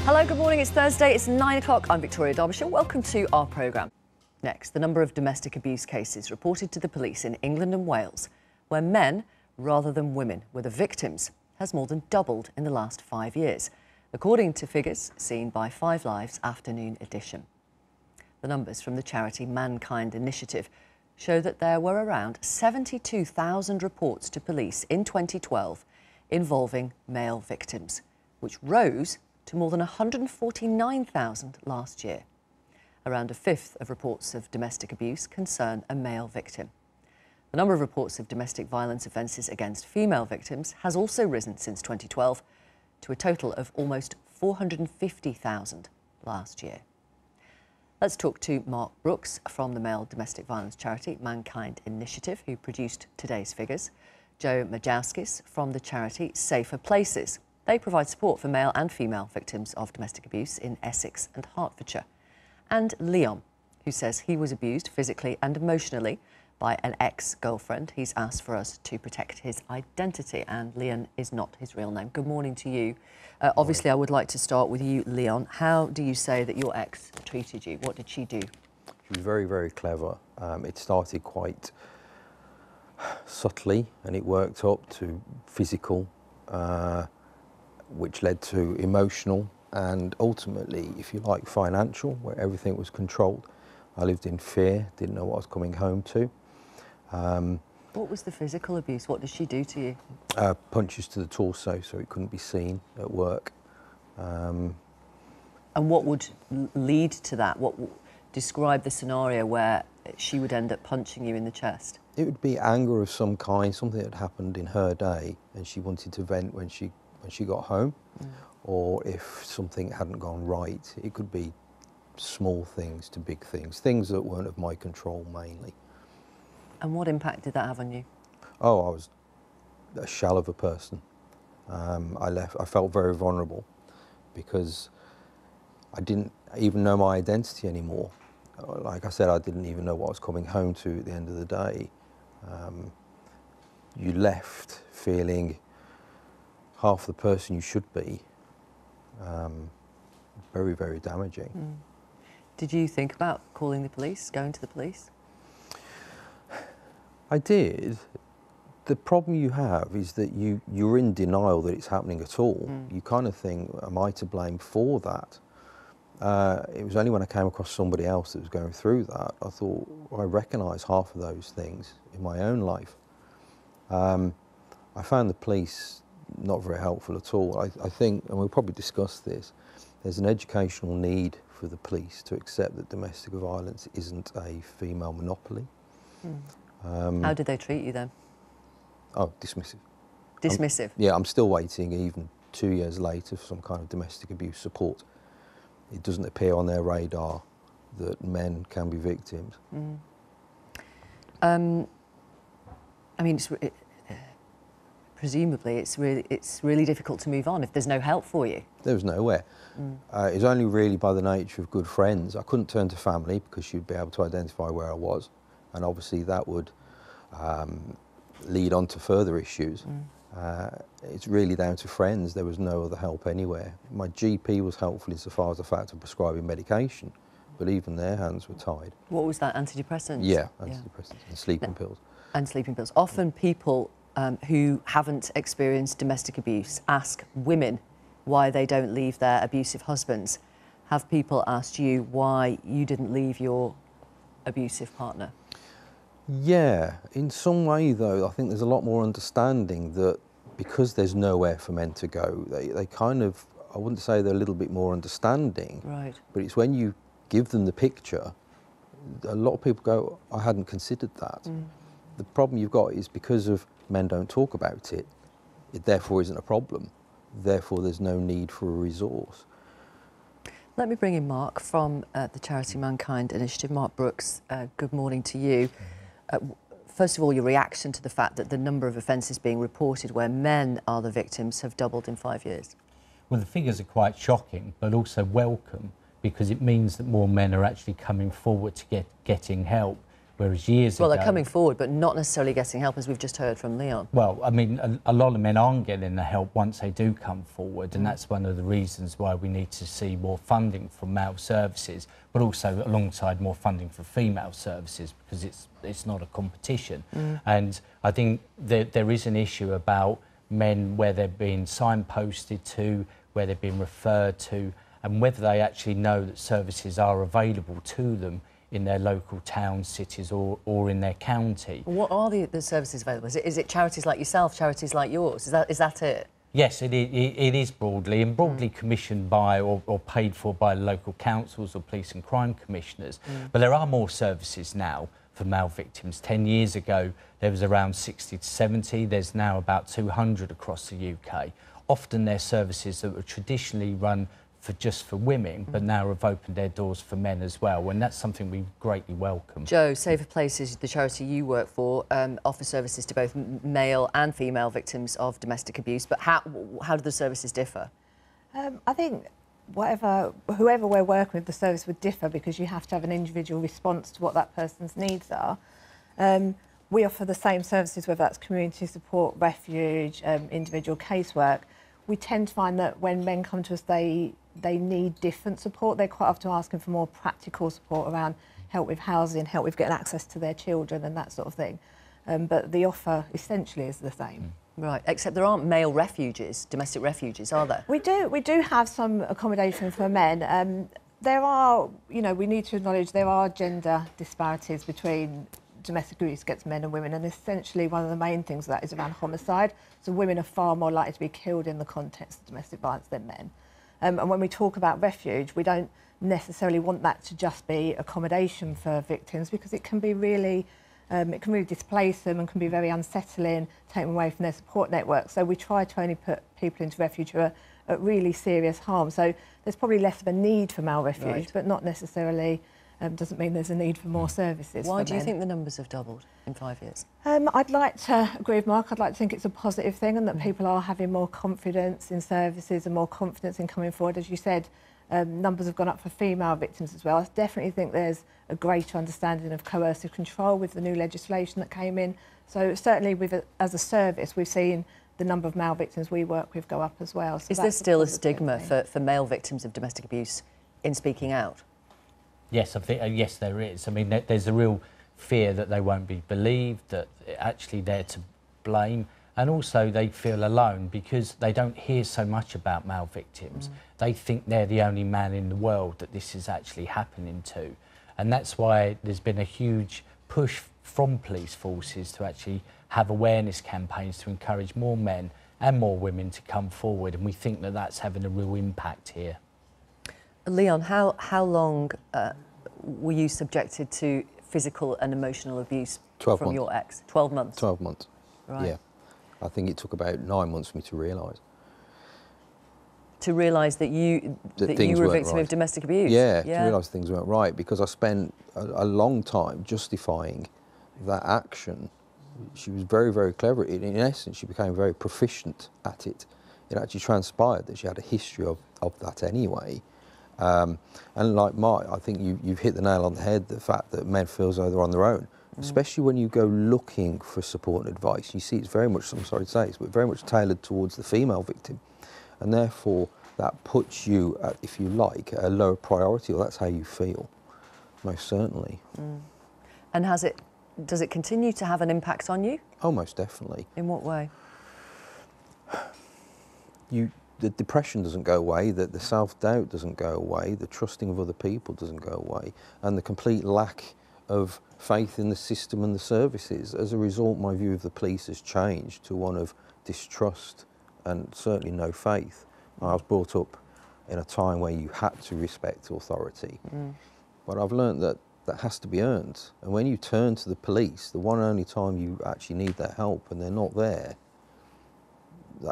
Hello, good morning. It's Thursday. It's 9 o'clock. I'm Victoria Derbyshire. Welcome to our programme. Next, the number of domestic abuse cases reported to the police in England and Wales, where men rather than women were the victims, has more than doubled in the last 5 years, according to figures seen by 5 Live's afternoon edition. The numbers from the charity Mankind Initiative show that there were around 72,000 reports to police in 2012 involving male victims, which rose to more than 149,000 last year. Around a fifth of reports of domestic abuse concern a male victim. The number of reports of domestic violence offences against female victims has also risen since 2012 to a total of almost 450,000 last year. Let's talk to Mark Brooks from the male domestic violence charity Mankind Initiative, who produced today's figures, Joe Majowskis from the charity Safer Places. They provide support for male and female victims of domestic abuse in Essex and Hertfordshire. And Leon, who says he was abused physically and emotionally by an ex-girlfriend. He's asked for us to protect his identity, and Leon is not his real name. Good morning to you. Obviously, I would like to start with you, Leon. How do you say that your ex treated you? What did she do? She was very, very clever. It started quite subtly, and it worked up to physical, which led to emotional, and ultimately, if you like, financial, where everything was controlled. I lived in fear, didn't know what I was coming home to. What was the physical abuse? What did she do to you? Punches to the torso, so it couldn't be seen at work. And what would lead to that? Describe the scenario where she would end up punching you in the chest? It would be anger of some kind, something that happened in her day, and she wanted to vent when she got home, or if something hadn't gone right. It could be small things to big things, things that weren't of my control mainly. And what impact did that have on you? Oh, I was a shell of a person. I felt very vulnerable because I didn't even know my identity anymore. Like I said, I didn't even know what I was coming home to at the end of the day. You left feeling half the person you should be. Very, very damaging. Did you think about calling the police, going to the police? I did. The problem you have is that you're in denial that it's happening at all. You kind of think, am I to blame for that? It was only when I came across somebody else that was going through that, I thought, well, I recognise half of those things in my own life. I found the police not very helpful at all. I think, and we'll probably discuss this, there's an educational need for the police to accept that domestic violence isn't a female monopoly. How did they treat you then? Oh, dismissive. Dismissive? Yeah, I'm still waiting, even 2 years later, for some kind of domestic abuse support. It doesn't appear on their radar that men can be victims. I mean, presumably it's really difficult to move on if there's no help for you. There was nowhere. It was only really by the nature of good friends. I couldn't turn to family because she'd be able to identify where I was, and obviously that would lead on to further issues. It's really down to friends. There was no other help anywhere. My GP was helpful insofar as the fact of prescribing medication, but even their hands were tied. What was that, antidepressants? Yeah, antidepressants and sleeping pills. And sleeping pills. Often people who haven't experienced domestic abuse ask women why they don't leave their abusive husbands. Have people asked you why you didn't leave your abusive partner? Yeah, in some way though, I think there's a lot more understanding that because there's nowhere for men to go, they kind of, I wouldn't say they're a little bit more understanding, right? But it's when you give them the picture, a lot of people go, I hadn't considered that. The problem you've got is because of men don't talk about it, it therefore isn't a problem. Therefore, there's no need for a resource. Let me bring in Mark from the charity Mankind Initiative. Mark Brooks, good morning to you. First of all, your reaction to the fact that the number of offences being reported where men are the victims have doubled in 5 years. Well, the figures are quite shocking, but also welcome, because it means that more men are actually coming forward to getting help. Whereas years ago... Well, they're coming forward, but not necessarily getting help, as we've just heard from Leon. Well, I mean, a lot of men aren't getting the help once they do come forward, and that's one of the reasons why we need to see more funding for male services, but also alongside more funding for female services, because it's not a competition. And I think there is an issue about men where they're being signposted to, where they're being referred to, and whether they actually know that services are available to them in their local towns, cities or in their county. What are the services available? Is it charities like yourself, charities like yours? Is that it? Yes, it is broadly commissioned by or paid for by local councils or police and crime commissioners. But there are more services now for male victims. 10 years ago, there was around 60 to 70. There's now about 200 across the UK. Often they're services that were traditionally run just for women, but now have opened their doors for men as well, and that's something we greatly welcome. Joe, Safer Places, the charity you work for, offers services to both male and female victims of domestic abuse, but how do the services differ? I think whoever we're working with, the service would differ because you have to have an individual response to what that person's needs are. We offer the same services, whether that's community support, refuge, individual casework. We tend to find that when men come to us, they need different support. They're quite often asking for more practical support around help with housing, help with getting access to their children and that sort of thing. But the offer essentially is the same. Right, except there aren't male refuges, domestic refuges, are there? We do have some accommodation for men. There are, we need to acknowledge there are gender disparities between domestic abuse against men and women, and essentially one of the main things of that is around homicide. So women are far more likely to be killed in the context of domestic violence than men. And when we talk about refuge, we don't necessarily want that to just be accommodation for victims, because it can be really, displace them and can be very unsettling, take them away from their support network. So we try to only put people into refuge who are at really serious harm. So there's probably less of a need for male refuge, but not necessarily doesn't mean there's a need for more services. Why do you think the numbers have doubled in 5 years? I'd like to agree with Mark. I'd like to think it's a positive thing, and that people are having more confidence in services and more confidence in coming forward. As you said, numbers have gone up for female victims as well. I definitely think there's a greater understanding of coercive control with the new legislation that came in. So certainly as a service, we've seen the number of male victims we work with go up as well. So is there still a stigma for male victims of domestic abuse in speaking out? Yes, I think, yes, there is. I mean, there's a real fear that they won't be believed, that actually they're to blame, and also they feel alone because they don't hear so much about male victims. They think they're the only man in the world that this is actually happening to, and that's why there's been a huge push from police forces to actually have awareness campaigns to encourage more men and more women to come forward, and we think that that's having a real impact here. Leon, how long were you subjected to physical and emotional abuse from your ex? 12 months? 12 months, right. Yeah. I think it took about 9 months for me to realise. To realise that you were a victim of domestic abuse? Yeah, to realise things weren't right, because I spent a long time justifying that action. She was very, very clever. In essence, she became very proficient at it. It actually transpired that she had a history of that anyway. And like Mark, I think you've hit the nail on the head, the fact that men feel as though they're on their own, especially when you go looking for support and advice. You see it's very much, I'm sorry to say, but very much tailored towards the female victim, and therefore that puts you at, if you like, a lower priority, or that's how you feel, most certainly. And does it continue to have an impact on you? Oh, most definitely. In what way? The depression doesn't go away, the self-doubt doesn't go away, the trusting of other people doesn't go away, and the complete lack of faith in the system and the services. As a result, my view of the police has changed to one of distrust and certainly no faith. I was brought up in a time where you had to respect authority, but I've learned that that has to be earned. And when you turn to the police, the one and only time you actually need their help and they're not there,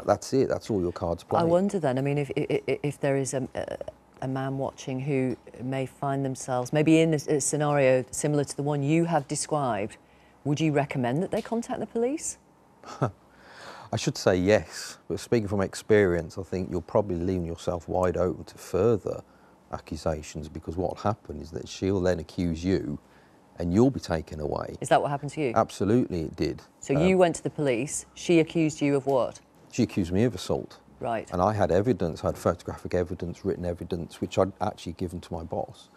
that's it, that's all your cards play. I wonder then, I mean, if there is a man watching who may find themselves maybe in a scenario similar to the one you have described, would you recommend that they contact the police? I should say yes, but speaking from experience, I think you're probably leaving yourself wide open to further accusations, because what will happen is that she'll then accuse you and you'll be taken away. Is that what happened to you? Absolutely, it did. So you went to the police. She accused you of what? She accused me of assault. Right. And I had evidence, I had photographic evidence, written evidence, which I'd actually given to my boss.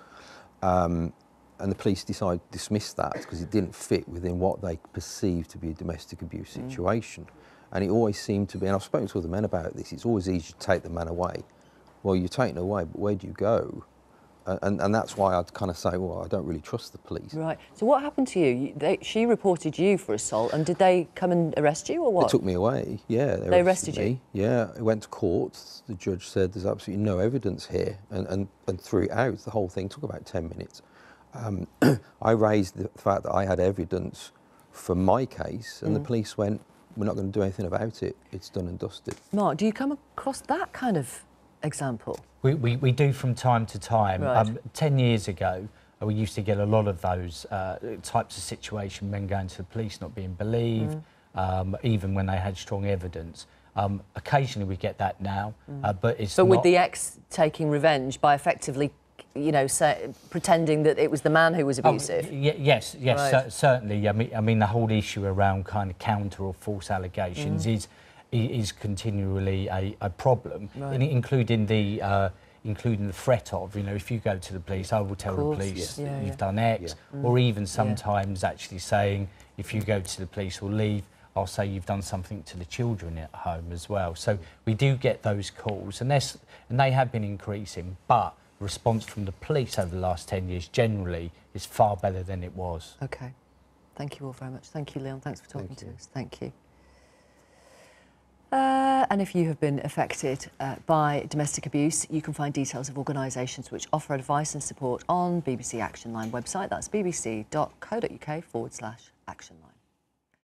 And the police decided to dismiss that because it didn't fit within what they perceived to be a domestic abuse situation. And it always seemed to be, and I've spoken to other men about this, it's always easy to take the man away. Well, you're taken away, but where do you go? And that's why I'd kind of say, well, I don't really trust the police. Right. So what happened to you? She reported you for assault, and did they come and arrest you, or what? They took me away, yeah. They arrested me. Yeah, I went to court. The judge said there's absolutely no evidence here, and threw it out. The whole thing took about 10 minutes. I raised the fact that I had evidence for my case, and the police went, we're not going to do anything about it. It's done and dusted. Mark, do you come across that kind of example? We do from time to time. Right. 10 years ago, we used to get a lot of those types of situations, men going to the police not being believed, even when they had strong evidence. Occasionally we get that now, but it's But with the ex taking revenge by effectively, you know, pretending that it was the man who was abusive? Yes, Right. certainly. I mean, the whole issue around kind of counter or false allegations is continually a problem, Right. including the threat of, you know, if you go to the police, I will tell the police that you've done X, or even sometimes actually saying, if you go to the police or leave, I'll say you've done something to the children at home as well. So we do get those calls, and they have been increasing, but response from the police over the last 10 years generally is far better than it was. OK. Thank you all very much. Thank you, Leon. Thanks for talking to us. Thank you. And if you have been affected by domestic abuse, you can find details of organisations which offer advice and support on BBC Action Line website. That's bbc.co.uk/actionline.